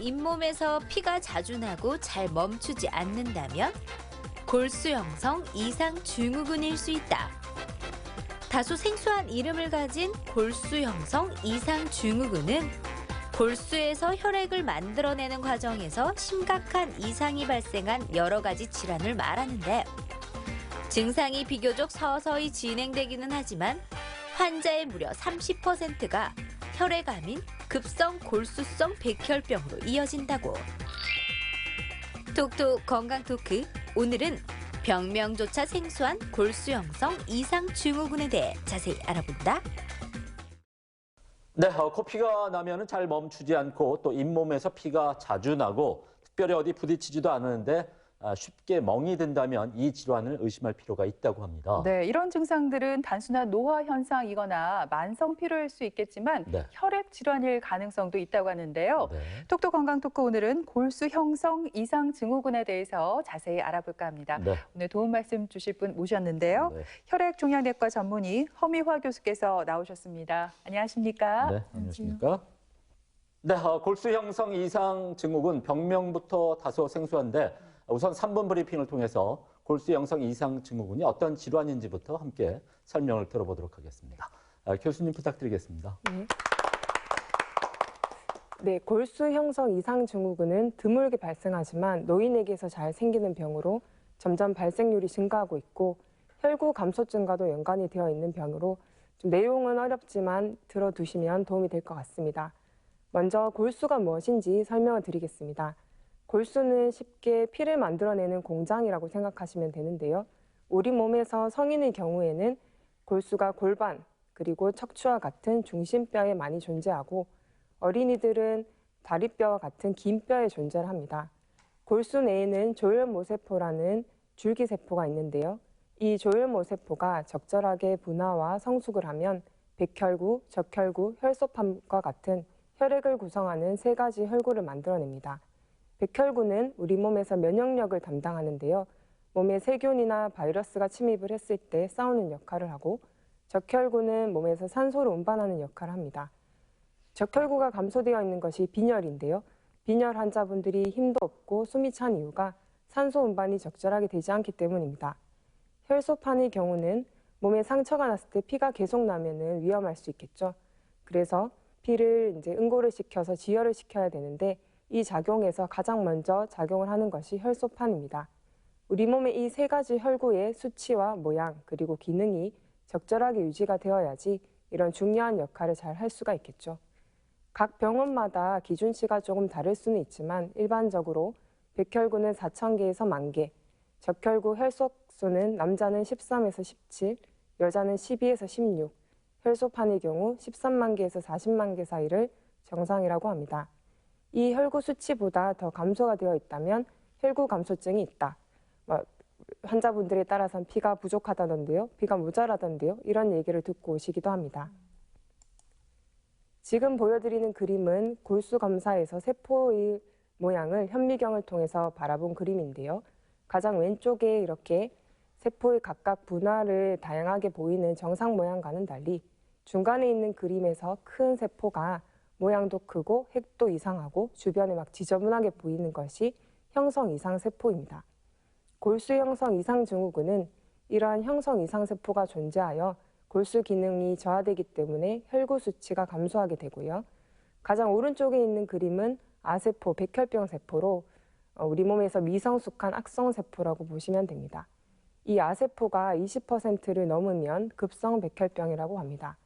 잇몸에서 피가 자주 나고 잘 멈추지 않는다면 골수 형성 이상 증후군일 수 있다. 다소 생소한 이름을 가진 골수 형성 이상 증후군은 골수에서 혈액을 만들어내는 과정에서 심각한 이상이 발생한 여러 가지 질환을 말하는데, 증상이 비교적 서서히 진행되기는 하지만 환자의 무려 30%가 혈액암인 급성 골수성 백혈병으로 이어진다고. 톡톡 건강 토크, 오늘은 병명조차 생소한 골수 형성 이상 증후군에 대해 자세히 알아본다. 네, 코피가 나면은 잘 멈추지 않고 또 잇몸에서 피가 자주 나고 특별히 어디 부딪히지도 않았는데 쉽게 멍이 든다면 이 질환을 의심할 필요가 있다고 합니다. 네, 이런 증상들은 단순한 노화 현상이거나 만성 피로일 수 있겠지만 네. 혈액 질환일 가능성도 있다고 하는데요. 네. 톡톡 건강 토크, 오늘은 골수 형성 이상 증후군에 대해서 자세히 알아볼까 합니다. 네. 오늘 도움 말씀 주실 분 모셨는데요. 네. 혈액종양내과 전문의 허미화 교수께서 나오셨습니다. 안녕하십니까? 네, 안녕하십니까? 네, 골수 형성 이상 증후군 병명부터 다소 생소한데 우선 3분 브리핑을 통해서 골수 형성 이상 증후군이 어떤 질환인지부터 함께 설명을 들어보도록 하겠습니다. 교수님 부탁드리겠습니다. 네, 골수 형성 이상 증후군은 드물게 발생하지만 노인에게서 잘 생기는 병으로 점점 발생률이 증가하고 있고 혈구 감소증과도 연관이 되어 있는 병으로 좀 내용은 어렵지만 들어두시면 도움이 될 것 같습니다. 먼저 골수가 무엇인지 설명을 드리겠습니다. 골수는 쉽게 피를 만들어내는 공장이라고 생각하시면 되는데요. 우리 몸에서 성인의 경우에는 골수가 골반 그리고 척추와 같은 중심뼈에 많이 존재하고 어린이들은 다리뼈와 같은 긴 뼈에 존재를 합니다. 골수 내에는 조혈모세포라는 줄기세포가 있는데요. 이 조혈모세포가 적절하게 분화와 성숙을 하면 백혈구, 적혈구, 혈소판과 같은 혈액을 구성하는 세 가지 혈구를 만들어냅니다. 백혈구는 우리 몸에서 면역력을 담당하는데요. 몸에 세균이나 바이러스가 침입을 했을 때 싸우는 역할을 하고, 적혈구는 몸에서 산소를 운반하는 역할을 합니다. 적혈구가 감소되어 있는 것이 빈혈인데요. 빈혈 환자분들이 힘도 없고 숨이 찬 이유가 산소 운반이 적절하게 되지 않기 때문입니다. 혈소판의 경우는 몸에 상처가 났을 때 피가 계속 나면은 위험할 수 있겠죠. 그래서 피를 응고를 시켜서 지혈을 시켜야 되는데 이 작용에서 가장 먼저 작용을 하는 것이 혈소판입니다. 우리 몸의 이 세 가지 혈구의 수치와 모양 그리고 기능이 적절하게 유지가 되어야지 이런 중요한 역할을 잘 할 수가 있겠죠. 각 병원마다 기준치가 조금 다를 수는 있지만 일반적으로 백혈구는 4,000개에서 10,000개, 적혈구 혈속수는 남자는 13에서 17, 여자는 12에서 16, 혈소판의 경우 13만 개에서 40만 개 사이를 정상이라고 합니다. 이 혈구 수치보다 더 감소가 되어 있다면 혈구 감소증이 있다. 환자분들에 따라서는 피가 부족하다던데요, 피가 모자라던데요, 이런 얘기를 듣고 오시기도 합니다. 지금 보여드리는 그림은 골수 검사에서 세포의 모양을 현미경을 통해서 바라본 그림인데요. 가장 왼쪽에 이렇게 세포의 각각 분화를 다양하게 보이는 정상 모양과는 달리 중간에 있는 그림에서 큰 세포가 모양도 크고 색도 이상하고 주변에 막 지저분하게 보이는 것이 형성 이상 세포입니다. 골수 형성 이상 증후군은 이러한 형성 이상 세포가 존재하여 골수 기능이 저하되기 때문에 혈구 수치가 감소하게 되고요. 가장 오른쪽에 있는 그림은 아세포, 백혈병 세포로 우리 몸에서 미성숙한 악성 세포라고 보시면 됩니다. 이 아세포가 20%를 넘으면 급성 백혈병이라고 합니다.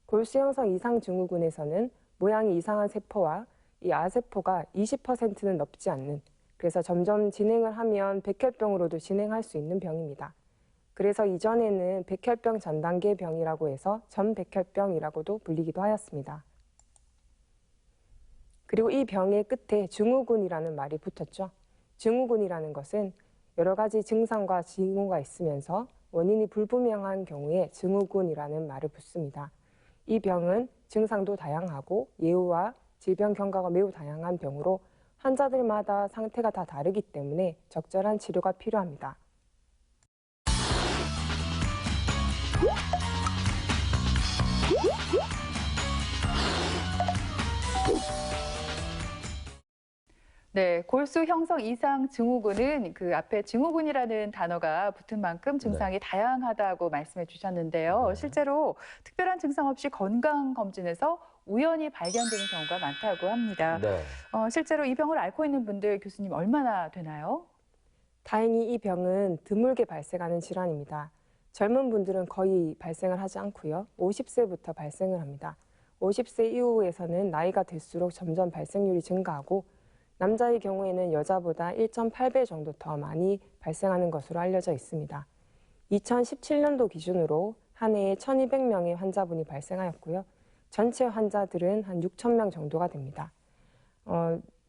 골수 형성 이상 증후군에서는 모양이 이상한 세포와 이 아세포가 20%는 넘지 않는, 그래서 점점 진행을 하면 백혈병으로도 진행할 수 있는 병입니다. 그래서 이전에는 백혈병 전 단계 병이라고 해서 전백혈병이라고도 불리기도 하였습니다. 그리고 이 병의 끝에 증후군이라는 말이 붙었죠. 증후군이라는 것은 여러 가지 증상과 징후가 있으면서 원인이 불분명한 경우에 증후군이라는 말을 붙습니다. 이 병은 증상도 다양하고 예후와 질병 경과가 매우 다양한 병으로 환자들마다 상태가 다 다르기 때문에 적절한 치료가 필요합니다. 네, 골수 형성 이상 증후군은 그 앞에 증후군이라는 단어가 붙은 만큼 증상이 다양하다고 말씀해 주셨는데요. 네. 실제로 특별한 증상 없이 건강 검진에서 우연히 발견되는 경우가 많다고 합니다. 네. 실제로 이 병을 앓고 있는 분들 교수님 얼마나 되나요? 다행히 이 병은 드물게 발생하는 질환입니다. 젊은 분들은 거의 발생을 하지 않고요. 50세부터 발생을 합니다. 50세 이후에서는 나이가 들수록 점점 발생률이 증가하고 남자의 경우에는 여자보다 1.8배 정도 더 많이 발생하는 것으로 알려져 있습니다. 2017년도 기준으로 한 해에 1,200명의 환자분이 발생하였고요. 전체 환자들은 한 6,000명 정도가 됩니다.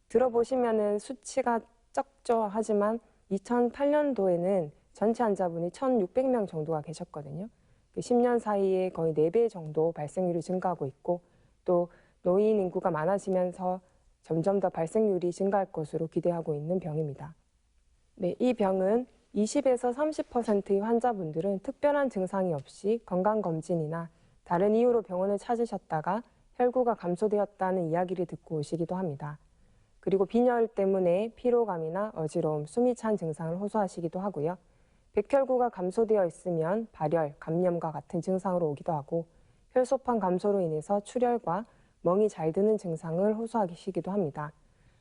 들어보시면은 수치가 적죠. 하지만 2008년도에는 전체 환자분이 1,600명 정도가 계셨거든요. 10년 사이에 거의 4배 정도 발생률이 증가하고 있고 또 노인 인구가 많아지면서 점점 더 발생률이 증가할 것으로 기대하고 있는 병입니다. 네, 이 병은 20에서 30%의 환자분들은 특별한 증상이 없이 건강검진이나 다른 이유로 병원을 찾으셨다가 혈구가 감소되었다는 이야기를 듣고 오시기도 합니다. 그리고 빈혈 때문에 피로감이나 어지러움, 숨이 찬 증상을 호소하시기도 하고요. 백혈구가 감소되어 있으면 발열, 감염과 같은 증상으로 오기도 하고 혈소판 감소로 인해서 출혈과 멍이 잘 드는 증상을 호소하시기도 합니다.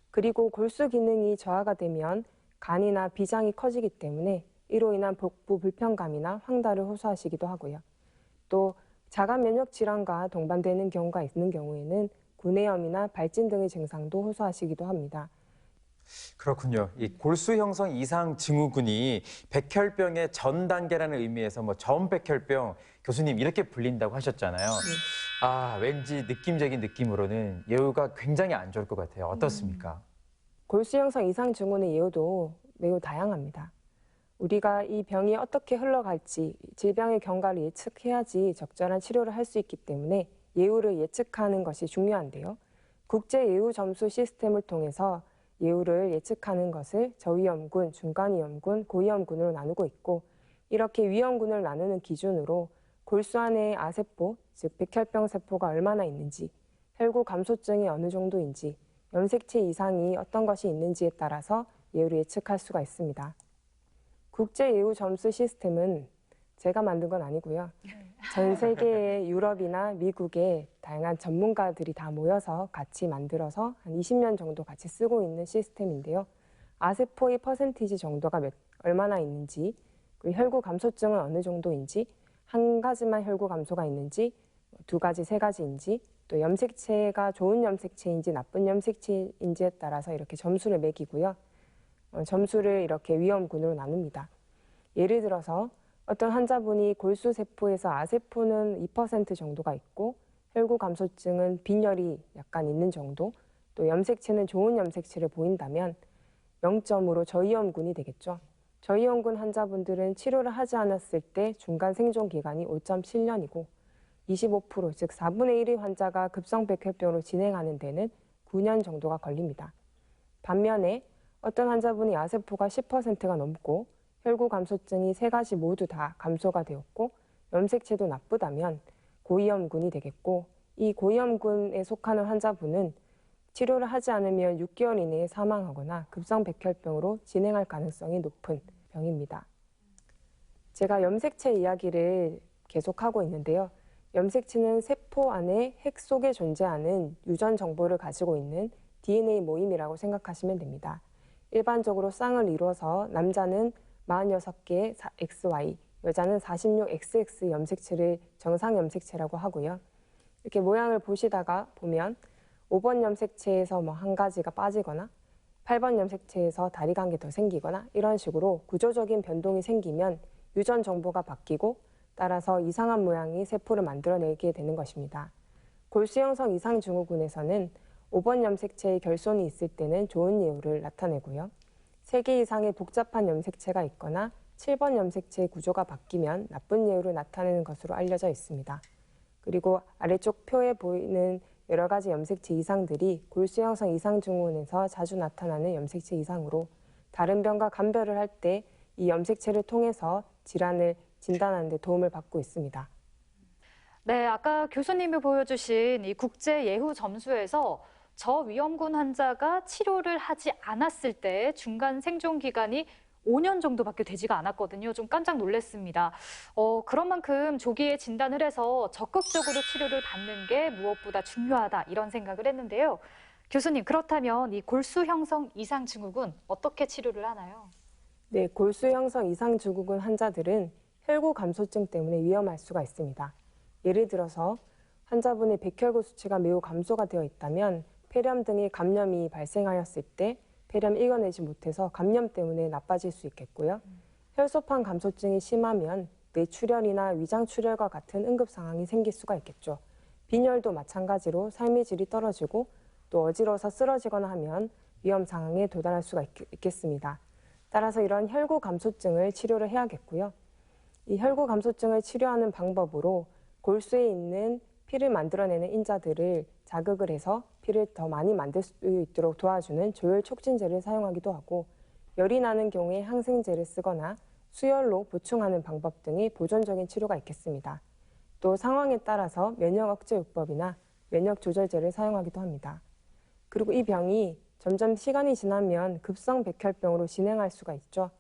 그리고 골수 기능이 저하가 되면 간이나 비장이 커지기 때문에 이로 인한 복부 불편감이나 황달을 호소하시기도 하고요. 또 자가 면역 질환과 동반되는 경우가 있는 경우에는 구내염이나 발진 등의 증상도 호소하시기도 합니다. 그렇군요. 이 골수 형성 이상 증후군이 백혈병의 전 단계라는 의미에서 전백혈병 교수님 이렇게 불린다고 하셨잖아요. 왠지 느낌적인 느낌으로는 예후가 굉장히 안 좋을 것 같아요. 어떻습니까? 골수 형성 이상 증후군의 예후도 매우 다양합니다. 우리가 이 병이 어떻게 흘러갈지 질병의 경과를 예측해야지 적절한 치료를 할 수 있기 때문에 예후를 예측하는 것이 중요한데요. 국제 예후 점수 시스템을 통해서 예후를 예측하는 것을 저위험군, 중간위험군, 고위험군으로 나누고 있고 이렇게 위험군을 나누는 기준으로 골수 안에 아세포, 즉 백혈병 세포가 얼마나 있는지, 혈구 감소증이 어느 정도인지, 염색체 이상이 어떤 것이 있는지에 따라서 예후를 예측할 수가 있습니다. 국제 예후 점수 시스템은 제가 만든 건 아니고요. 전 세계의 유럽이나 미국의 다양한 전문가들이 다 모여서 같이 만들어서 한 20년 정도 같이 쓰고 있는 시스템인데요. 아세포의 퍼센티지 정도가 얼마나 있는지, 그리고 혈구 감소증은 어느 정도인지, 한 가지만 혈구 감소가 있는지, 두 가지, 세 가지인지, 또 염색체가 좋은 염색체인지 나쁜 염색체인지에 따라서 이렇게 점수를 매기고요. 점수를 이렇게 위험군으로 나눕니다. 예를 들어서 어떤 환자분이 골수세포에서 아세포는 2% 정도가 있고 혈구 감소증은 빈혈이 약간 있는 정도, 또 염색체는 좋은 염색체를 보인다면 0점으로 저위험군이 되겠죠. 저위험군 환자분들은 치료를 하지 않았을 때 중간 생존 기간이 5.7년이고 25%, 즉 4분의 1의 환자가 급성백혈병으로 진행하는 데는 9년 정도가 걸립니다. 반면에 어떤 환자분이 아세포가 10%가 넘고 혈구 감소증이 세 가지 모두 다 감소가 되었고 염색체도 나쁘다면 고위험군이 되겠고 이 고위험군에 속하는 환자분은 치료를 하지 않으면 6개월 이내에 사망하거나 급성백혈병으로 진행할 가능성이 높은 병입니다. 제가 염색체 이야기를 계속하고 있는데요. 염색체는 세포 안에 핵 속에 존재하는 유전 정보를 가지고 있는 DNA 모임이라고 생각하시면 됩니다. 일반적으로 쌍을 이루어서 남자는 46개의 XY, 여자는 46XX 염색체를 정상 염색체라고 하고요. 이렇게 모양을 보시다가 보면 5번 염색체에서 한 가지가 빠지거나 8번 염색체에서 다리가 한 개 더 생기거나 이런 식으로 구조적인 변동이 생기면 유전 정보가 바뀌고 따라서 이상한 모양의 세포를 만들어내게 되는 것입니다. 골수 형성 이상 증후군에서는 5번 염색체의 결손이 있을 때는 좋은 예후를 나타내고요. 3개 이상의 복잡한 염색체가 있거나 7번 염색체의 구조가 바뀌면 나쁜 예후를 나타내는 것으로 알려져 있습니다. 그리고 아래쪽 표에 보이는 여러 가지 염색체 이상들이 골수 형성 이상 증후군에서 자주 나타나는 염색체 이상으로 다른 병과 감별을 할 때 이 염색체를 통해서 질환을 진단하는 데 도움을 받고 있습니다. 네, 아까 교수님이 보여주신 이 국제 예후 점수에서 저위험군 환자가 치료를 하지 않았을 때 중간 생존 기간이 5년 정도밖에 되지가 않았거든요. 좀 깜짝 놀랐습니다. 그런 만큼 조기에 진단을 해서 적극적으로 치료를 받는 게 무엇보다 중요하다 이런 생각을 했는데요. 교수님, 그렇다면 이 골수 형성 이상 증후군 어떻게 치료를 하나요? 네, 골수 형성 이상 증후군 환자들은 혈구 감소증 때문에 위험할 수가 있습니다. 예를 들어서 환자분의 백혈구 수치가 매우 감소가 되어 있다면 폐렴 등의 감염이 발생하였을 때 폐렴 이겨내지 못해서 감염 때문에 나빠질 수 있겠고요. 혈소판 감소증이 심하면 뇌출혈이나 위장출혈과 같은 응급 상황이 생길 수가 있겠죠. 빈혈도 마찬가지로 삶의 질이 떨어지고 또 어지러워서 쓰러지거나 하면 위험 상황에 도달할 수가 있겠습니다. 따라서 이런 혈구 감소증을 치료를 해야겠고요. 이 혈구 감소증을 치료하는 방법으로 골수에 있는 피를 만들어내는 인자들을 자극을 해서 피를 더 많이 만들 수 있도록 도와주는 조혈 촉진제를 사용하기도 하고, 열이 나는 경우에 항생제를 쓰거나 수혈로 보충하는 방법 등의 보존적인 치료가 있겠습니다. 또 상황에 따라서 면역 억제 요법이나 면역 조절제를 사용하기도 합니다. 그리고 이 병이 점점 시간이 지나면 급성 백혈병으로 진행할 수가 있죠.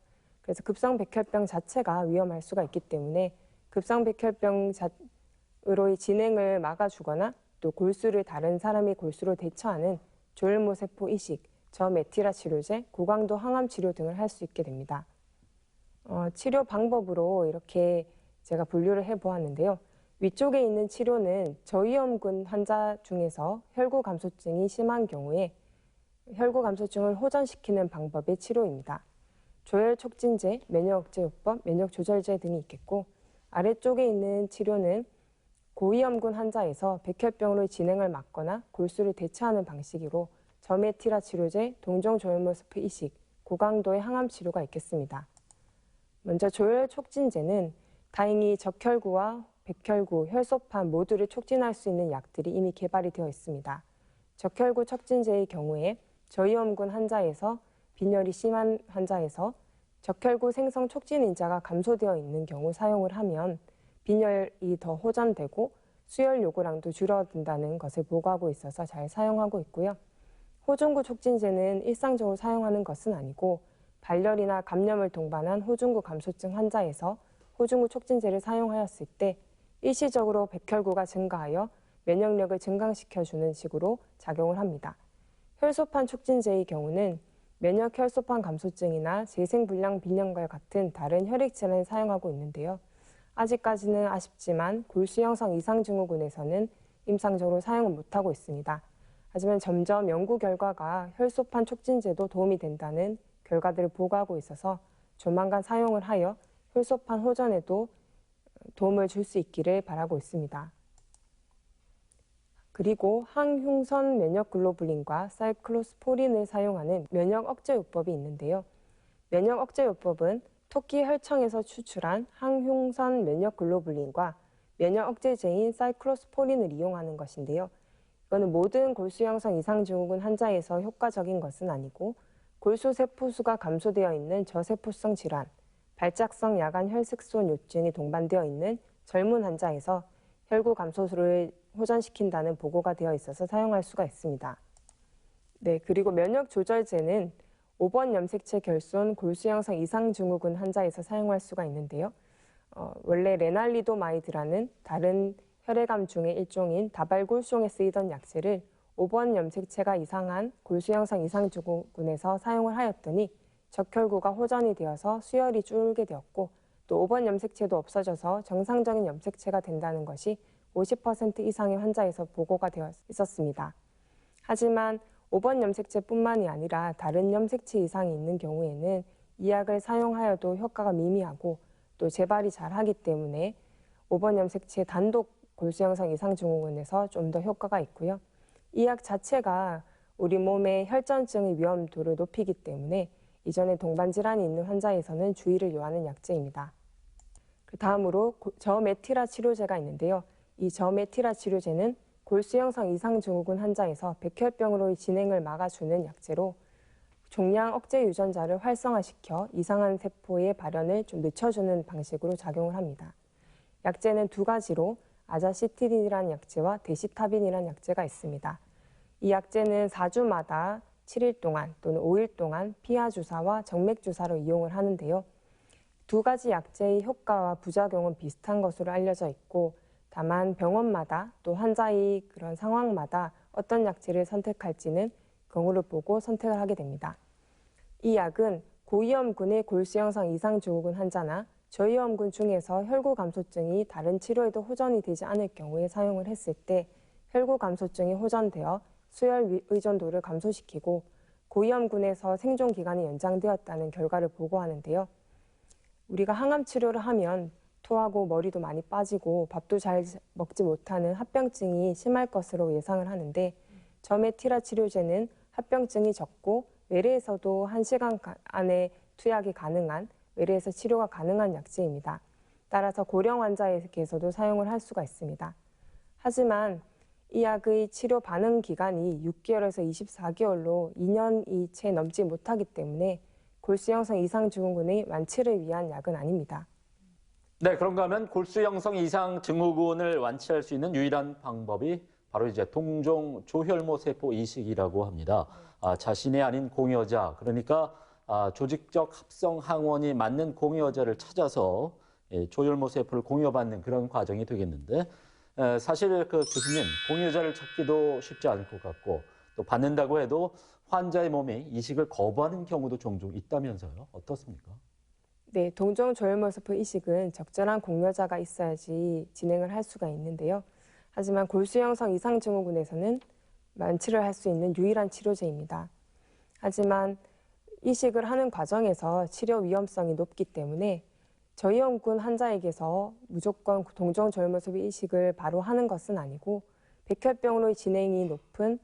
그래서 급성 백혈병 자체가 위험할 수가 있기 때문에 급성 백혈병으로의 진행을 막아주거나 또 골수를 다른 사람의 골수로 대처하는 조혈모세포 이식, 저메티라 치료제, 고강도 항암 치료 등을 할 수 있게 됩니다. 치료 방법으로 이렇게 제가 분류를 해보았는데요. 위쪽에 있는 치료는 저위험군 환자 중에서 혈구 감소증이 심한 경우에 혈구 감소증을 호전시키는 방법의 치료입니다. 조혈 촉진제, 면역 억제요법, 면역 조절제 등이 있겠고, 아래쪽에 있는 치료는 고위험군 환자에서 백혈병으로 진행을 막거나 골수를 대처하는 방식으로 저메티라 치료제, 동종조혈모세포 이식, 고강도의 항암 치료가 있겠습니다. 먼저 조혈 촉진제는 다행히 적혈구와 백혈구, 혈소판 모두를 촉진할 수 있는 약들이 이미 개발이 되어 있습니다. 적혈구 촉진제의 경우에 저위험군 환자에서 빈혈이 심한 환자에서 적혈구 생성 촉진 인자가 감소되어 있는 경우 사용을 하면 빈혈이 더 호전되고 수혈 요구량도 줄어든다는 것을 보고하고 있어서 잘 사용하고 있고요. 호중구 촉진제는 일상적으로 사용하는 것은 아니고 발열이나 감염을 동반한 호중구 감소증 환자에서 호중구 촉진제를 사용하였을 때 일시적으로 백혈구가 증가하여 면역력을 증강시켜주는 식으로 작용을 합니다. 혈소판 촉진제의 경우는 면역 혈소판 감소증이나 재생불량 빈혈과 같은 다른 혈액 질환에 사용하고 있는데요. 아직까지는 아쉽지만 골수 형성 이상 증후군에서는 임상적으로 사용을 못하고 있습니다. 하지만 점점 연구 결과가 혈소판 촉진제도 도움이 된다는 결과들을 보고하고 있어서 조만간 사용을 하여 혈소판 호전에도 도움을 줄 수 있기를 바라고 있습니다. 그리고 항흉선 면역글로불린과 사이클로스포린을 사용하는 면역 억제요법이 있는데요. 면역 억제요법은 토끼 혈청에서 추출한 항흉선 면역글로불린과 면역 억제제인 사이클로스포린을 이용하는 것인데요. 이거는 모든 골수 형성 이상 증후군 환자에서 효과적인 것은 아니고 골수 세포수가 감소되어 있는 저세포성 질환, 발작성 야간 혈색소 요증이 동반되어 있는 젊은 환자에서 혈구 감소를 호전시킨다는 보고가 되어 있어서 사용할 수가 있습니다. 네, 그리고 면역 조절제는 5번 염색체 결손 골수 형성 이상 증후군 환자에서 사용할 수가 있는데요. 원래 레날리도마이드라는 다른 혈액암 중의 일종인 다발골수용에 쓰이던 약제를 5번 염색체가 이상한 골수 형성 이상 증후군에서 사용을 하였더니 적혈구가 호전이 되어서 수혈이 줄게 되었고 또 5번 염색체도 없어져서 정상적인 염색체가 된다는 것이 50% 이상의 환자에서 보고가 되어 있었습니다. 하지만 5번 염색체뿐만이 아니라 다른 염색체 이상이 있는 경우에는 이 약을 사용하여도 효과가 미미하고 또 재발이 잘하기 때문에 5번 염색체 단독 골수 형성 이상 증후군에서 좀 더 효과가 있고요. 이 약 자체가 우리 몸의 혈전증의 위험도를 높이기 때문에 이전에 동반 질환이 있는 환자에서는 주의를 요하는 약제입니다. 그 다음으로 저메티라 치료제가 있는데요. 이 저메티라 치료제는 골수 형성 이상 증후군 환자에서 백혈병으로의 진행을 막아주는 약제로 종양 억제 유전자를 활성화시켜 이상한 세포의 발현을 좀 늦춰주는 방식으로 작용을 합니다. 약제는 두 가지로 아자시티딘이라는 약제와 데시타빈이라는 약제가 있습니다. 이 약제는 4주마다 7일 동안 또는 5일 동안 피하 주사와 정맥 주사로 이용을 하는데요. 두 가지 약제의 효과와 부작용은 비슷한 것으로 알려져 있고 다만 병원마다 또 환자의 그런 상황마다 어떤 약제를 선택할지는 경우를 보고 선택을 하게 됩니다. 이 약은 고위험군의 골수형성 이상증후군 환자나 저위험군 중에서 혈구 감소증이 다른 치료에도 호전이 되지 않을 경우에 사용을 했을 때 혈구 감소증이 호전되어 수혈 의존도를 감소시키고 고위험군에서 생존 기간이 연장되었다는 결과를 보고하는데요. 우리가 항암 치료를 하면 토하고 머리도 많이 빠지고 밥도 잘 먹지 못하는 합병증이 심할 것으로 예상을 하는데 저메티라 치료제는 합병증이 적고 외래에서도 1시간 안에 투약이 가능한 외래에서 치료가 가능한 약제입니다. 따라서 고령 환자에게서도 사용을 할 수가 있습니다. 하지만 이 약의 치료 반응 기간이 6개월에서 24개월로 2년이 채 넘지 못하기 때문에 골수형성 이상증후군의 완치를 위한 약은 아닙니다. 네, 그런가 하면 골수형성 이상 증후군을 완치할 수 있는 유일한 방법이 바로 이제 동종 조혈모 세포 이식이라고 합니다. 자신이 아닌 공여자, 그러니까 조직적 합성 항원이 맞는 공여자를 찾아서 조혈모 세포를 공여받는 그런 과정이 되겠는데 사실 그 교수님, 공여자를 찾기도 쉽지 않을 것 같고 또 받는다고 해도 환자의 몸이 이식을 거부하는 경우도 종종 있다면서요. 어떻습니까? 네, 동종 조혈모 세포 이식은 적절한 공여자가 있어야지 진행을 할 수가 있는데요. 하지만 골수형성 이상증후군에서는 완치를 할 수 있는 유일한 치료제입니다. 하지만 이식을 하는 과정에서 치료 위험성이 높기 때문에 저위험군 환자에게서 무조건 동종 조혈모 세포 이식을 바로 하는 것은 아니고 백혈병으로의 진행이 높은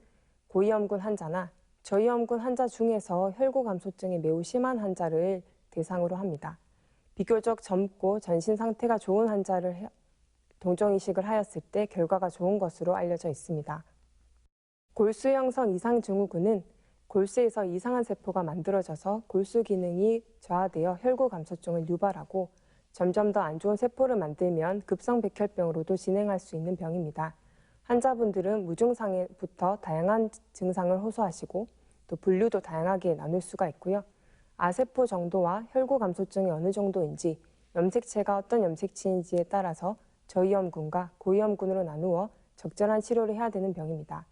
고위험군 환자나 저위험군 환자 중에서 혈구 감소증이 매우 심한 환자를 대상으로 합니다. 비교적 젊고 전신 상태가 좋은 환자를 동종 이식을 하였을 때 결과가 좋은 것으로 알려져 있습니다. 골수형성 이상증후군은 골수에서 이상한 세포가 만들어져서 골수 기능이 저하되어 혈구 감소증을 유발하고 점점 더 안 좋은 세포를 만들면 급성 백혈병으로도 진행할 수 있는 병입니다. 환자분들은 무증상부터 다양한 증상을 호소하시고 또 분류도 다양하게 나눌 수가 있고요. 아세포 정도와 혈구 감소증이 어느 정도인지, 염색체가 어떤 염색체인지에 따라서 저위험군과 고위험군으로 나누어 적절한 치료를 해야 되는 병입니다.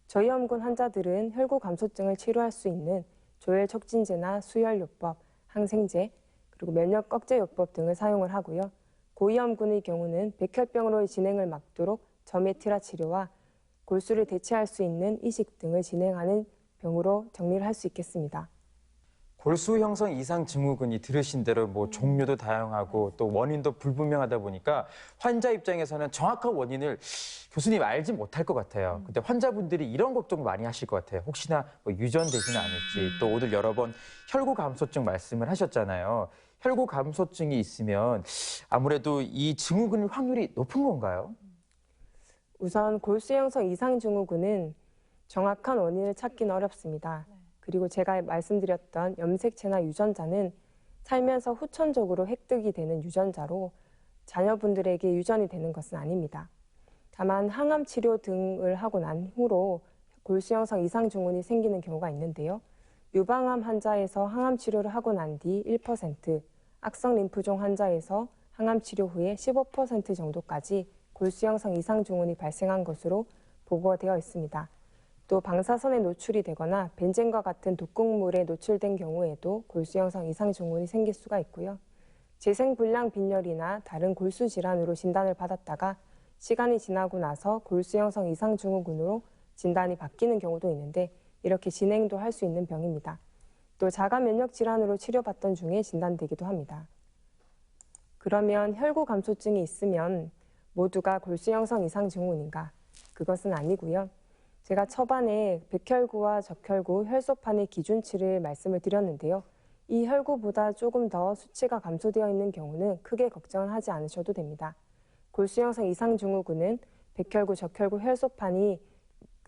저위험군 환자들은 혈구 감소증을 치료할 수 있는 조혈 촉진제나 수혈요법, 항생제, 그리고 면역 억제요법 등을 사용을 하고요. 고위험군의 경우는 백혈병으로의 진행을 막도록 저메티라 치료와 골수를 대체할 수 있는 이식 등을 진행하는 병으로 정리를 할 수 있겠습니다. 골수 형성 이상 증후군이 들으신 대로 뭐 종류도 다양하고 또 원인도 불분명하다 보니까 환자 입장에서는 정확한 원인을 교수님 알지 못할 것 같아요. 근데 환자분들이 이런 걱정 많이 하실 것 같아요. 혹시나 뭐 유전되지는 않을지, 또 오늘 여러 번 혈구 감소증 말씀을 하셨잖아요. 혈구 감소증이 있으면 아무래도 이 증후군 확률이 높은 건가요? 우선 골수형성 이상증후군은 정확한 원인을 찾기는 어렵습니다. 그리고 제가 말씀드렸던 염색체나 유전자는 살면서 후천적으로 획득이 되는 유전자로 자녀분들에게 유전이 되는 것은 아닙니다. 다만 항암 치료 등을 하고 난 후로 골수형성 이상증후군이 생기는 경우가 있는데요. 유방암 환자에서 항암 치료를 하고 난 뒤 1%, 악성 림프종 환자에서 항암 치료 후에 15% 정도까지 골수형성 이상증후군이 발생한 것으로 보고되어 있습니다. 또 방사선에 노출이 되거나 벤젠과 같은 독극물에 노출된 경우에도 골수형성 이상증후군이 생길 수가 있고요. 재생불량 빈혈이나 다른 골수 질환으로 진단을 받았다가 시간이 지나고 나서 골수형성 이상증후군으로 진단이 바뀌는 경우도 있는데 이렇게 진행도 할 수 있는 병입니다. 또 자가 면역 질환으로 치료받던 중에 진단되기도 합니다. 그러면 혈구 감소증이 있으면 모두가 골수형성 이상증후군인가? 그것은 아니고요. 제가 초반에 백혈구와 적혈구, 혈소판의 기준치를 말씀을 드렸는데요. 이 혈구보다 조금 더 수치가 감소되어 있는 경우는 크게 걱정을 하지 않으셔도 됩니다. 골수형성 이상증후군은 백혈구, 적혈구, 혈소판이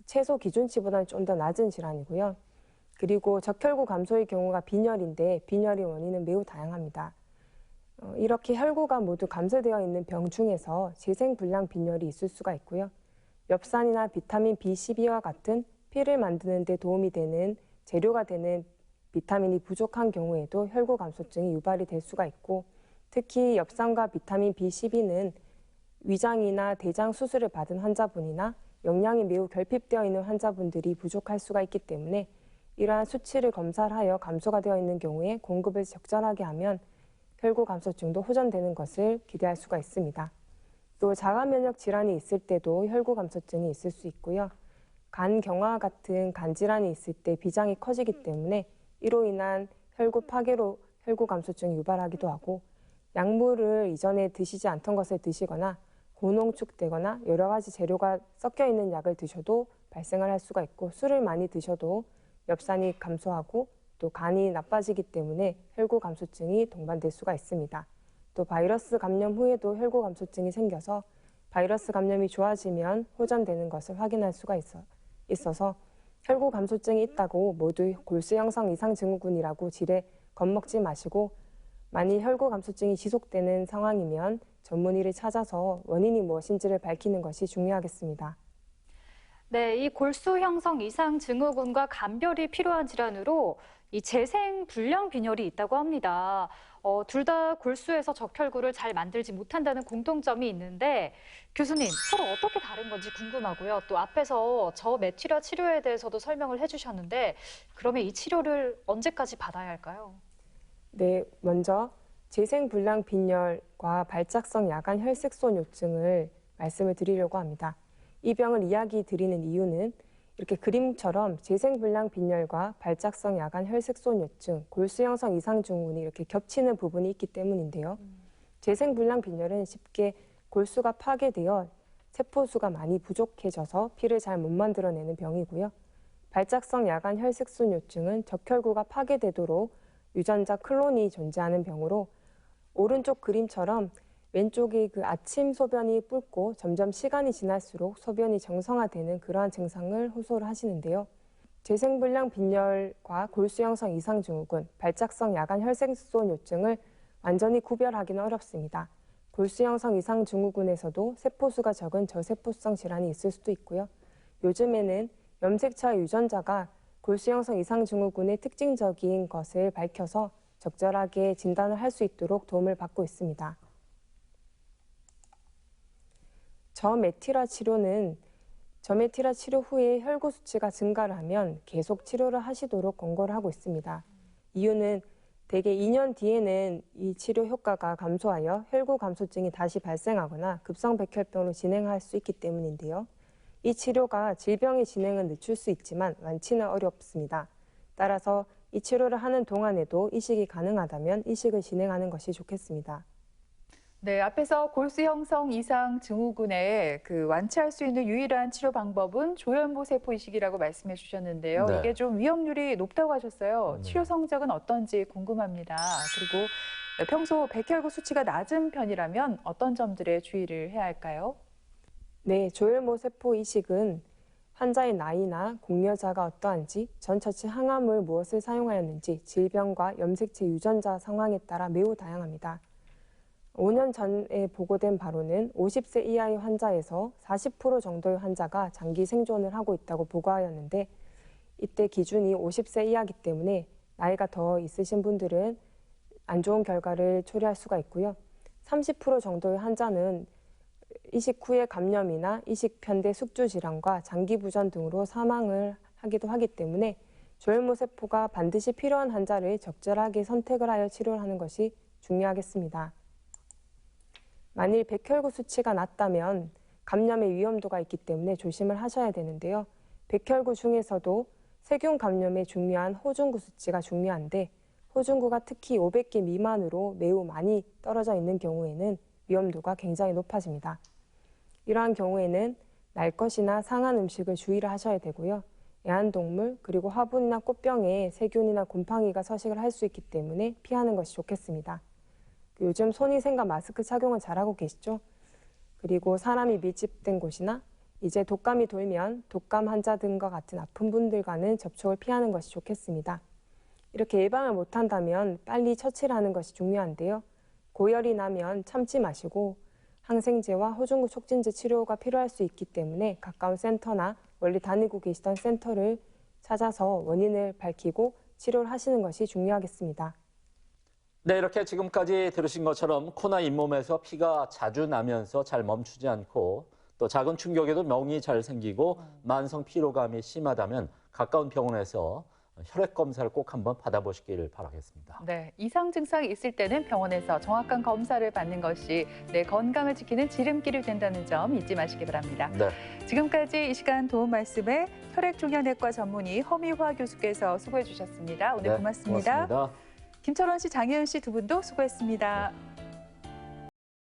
최소 기준치보다는 좀 더 낮은 질환이고요. 그리고 적혈구 감소의 경우가 빈혈인데 빈혈의 원인은 매우 다양합니다. 이렇게 혈구가 모두 감소되어 있는 병 중에서 재생불량 빈혈이 있을 수가 있고요. 엽산이나 비타민 B12와 같은 피를 만드는 데 도움이 되는 재료가 되는 비타민이 부족한 경우에도 혈구 감소증이 유발이 될 수가 있고, 특히 엽산과 비타민 B12는 위장이나 대장 수술을 받은 환자분이나 영양이 매우 결핍되어 있는 환자분들이 부족할 수가 있기 때문에 이러한 수치를 검사를 하여 감소가 되어 있는 경우에 공급을 적절하게 하면 혈구 감소증도 호전되는 것을 기대할 수가 있습니다. 또 자가 면역 질환이 있을 때도 혈구 감소증이 있을 수 있고요. 간 경화 같은 간 질환이 있을 때 비장이 커지기 때문에 이로 인한 혈구 파괴로 혈구 감소증이 유발하기도 하고, 약물을 이전에 드시지 않던 것을 드시거나 고농축되거나 여러 가지 재료가 섞여 있는 약을 드셔도 발생을 할 수가 있고, 술을 많이 드셔도 엽산이 감소하고 또 간이 나빠지기 때문에 혈구 감소증이 동반될 수가 있습니다. 또 바이러스 감염 후에도 혈구 감소증이 생겨서 바이러스 감염이 좋아지면 호전되는 것을 확인할 수가 있어서 혈구 감소증이 있다고 모두 골수 형성 이상 증후군이라고 지레 겁먹지 마시고, 만일 혈구 감소증이 지속되는 상황이면 전문의를 찾아서 원인이 무엇인지를 밝히는 것이 중요하겠습니다. 네, 이 골수 형성 이상 증후군과 감별이 필요한 질환으로 이 재생 불량 빈혈이 있다고 합니다. 둘 다 골수에서 적혈구를 잘 만들지 못한다는 공통점이 있는데, 교수님, 서로 어떻게 다른 건지 궁금하고요. 또 앞에서 저메티라 치료에 대해서도 설명을 해주셨는데, 그러면 이 치료를 언제까지 받아야 할까요? 네, 먼저 재생불량 빈혈과 발작성 야간 혈색소뇨증을 말씀을 드리려고 합니다. 이 병을 이야기 드리는 이유는 이렇게 그림처럼 재생불량 빈혈과 발작성 야간 혈색소뇨증, 골수 형성 이상 증후군이 이렇게 겹치는 부분이 있기 때문인데요. 재생불량 빈혈은 쉽게 골수가 파괴되어 세포수가 많이 부족해져서 피를 잘 못 만들어내는 병이고요. 발작성 야간 혈색소뇨증은 적혈구가 파괴되도록 유전자 클론이 존재하는 병으로, 오른쪽 그림처럼 왼쪽이 그 아침 소변이 붉고 점점 시간이 지날수록 소변이 정상화되는 그러한 증상을 호소를 하시는데요. 재생불량 빈혈과 골수 형성 이상 증후군, 발작성 야간 혈색소뇨증을 완전히 구별하기는 어렵습니다. 골수 형성 이상 증후군에서도 세포수가 적은 저세포성 질환이 있을 수도 있고요. 요즘에는 염색체 유전자가 골수 형성 이상 증후군의 특징적인 것을 밝혀서 적절하게 진단을 할 수 있도록 도움을 받고 있습니다. 저메티라 치료 후에 혈구 수치가 증가를 하면 계속 치료를 하시도록 권고를 하고 있습니다. 이유는 대개 2년 뒤에는 이 치료 효과가 감소하여 혈구 감소증이 다시 발생하거나 급성 백혈병으로 진행할 수 있기 때문인데요. 이 치료가 질병의 진행은 늦출 수 있지만 완치는 어렵습니다. 따라서 이 치료를 하는 동안에도 이식이 가능하다면 이식을 진행하는 것이 좋겠습니다. 네, 앞에서 골수 형성 이상 증후군에 완치할 수 있는 유일한 치료 방법은 조현모 세포 이식이라고 말씀해 주셨는데요. 네. 이게 좀 위험률이 높다고 하셨어요. 네. 치료 성적은 어떤지 궁금합니다. 그리고 평소 백혈구 수치가 낮은 편이라면 어떤 점들에 주의를 해야 할까요? 네, 조혈모 세포 이식은 환자의 나이나 공여자가 어떠한지, 전처치 항암을 무엇을 사용하였는지, 질병과 염색체 유전자 상황에 따라 매우 다양합니다. 5년 전에 보고된 바로는 50세 이하의 환자에서 40% 정도의 환자가 장기 생존을 하고 있다고 보고하였는데, 이때 기준이 50세 이하이기 때문에 나이가 더 있으신 분들은 안 좋은 결과를 초래할 수가 있고요. 30% 정도의 환자는 이식 후에 감염이나 이식 편대 숙주 질환과 장기 부전 등으로 사망을 하기도 하기 때문에 조혈모 세포가 반드시 필요한 환자를 적절하게 선택을 하여 치료를 하는 것이 중요하겠습니다. 만일 백혈구 수치가 낮다면 감염의 위험도가 있기 때문에 조심을 하셔야 되는데요. 백혈구 중에서도 세균 감염에 중요한 호중구 수치가 중요한데, 호중구가 특히 500개 미만으로 매우 많이 떨어져 있는 경우에는 위험도가 굉장히 높아집니다. 이러한 경우에는 날 것이나 상한 음식을 주의를 하셔야 되고요. 애완동물 그리고 화분이나 꽃병에 세균이나 곰팡이가 서식을 할 수 있기 때문에 피하는 것이 좋겠습니다. 요즘 손위생과 마스크 착용을 잘하고 계시죠? 그리고 사람이 밀집된 곳이나 이제 독감이 돌면 독감 환자 등과 같은 아픈 분들과는 접촉을 피하는 것이 좋겠습니다. 이렇게 예방을 못한다면 빨리 처치를 하는 것이 중요한데요. 고열이 나면 참지 마시고 항생제와 호중구 촉진제 치료가 필요할 수 있기 때문에 가까운 센터나 멀리 다니고 계시던 센터를 찾아서 원인을 밝히고 치료를 하시는 것이 중요하겠습니다. 네, 이렇게 지금까지 들으신 것처럼 코나 잇몸에서 피가 자주 나면서 잘 멈추지 않고 또 작은 충격에도 멍이 잘 생기고 만성 피로감이 심하다면 가까운 병원에서 혈액 검사를 꼭 한번 받아보시길 바라겠습니다. 네, 이상 증상이 있을 때는 병원에서 정확한 검사를 받는 것이 내 건강을 지키는 지름길이 된다는 점 잊지 마시기 바랍니다. 네. 지금까지 이 시간 도움 말씀에 혈액종양내과 전문의 허미화 교수께서 수고해 주셨습니다. 오늘 네, 고맙습니다. 고맙습니다. 김철원 씨, 장혜은 씨 두 분도 수고했습니다.